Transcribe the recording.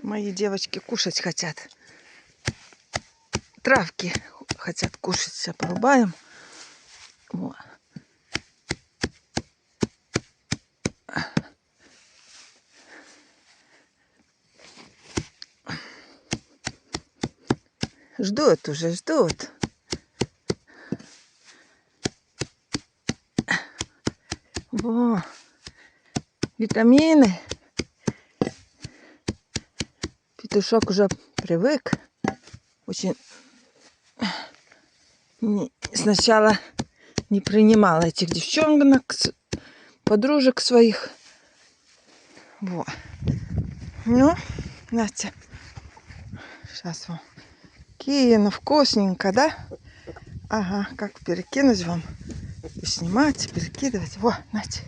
Мои девочки кушать хотят. Травки хотят кушать. Сейчас порубаем. Вот. Ждут уже, ждут. Во. Витамины. Петушок уже привык. Очень сначала не принимал этих девчонок, подружек своих. Вот. Ну, Настя. Сейчас вам кину. Вкусненько, да? Ага, как перекинуть вам. И снимать, и перекидывать. Во, Настя.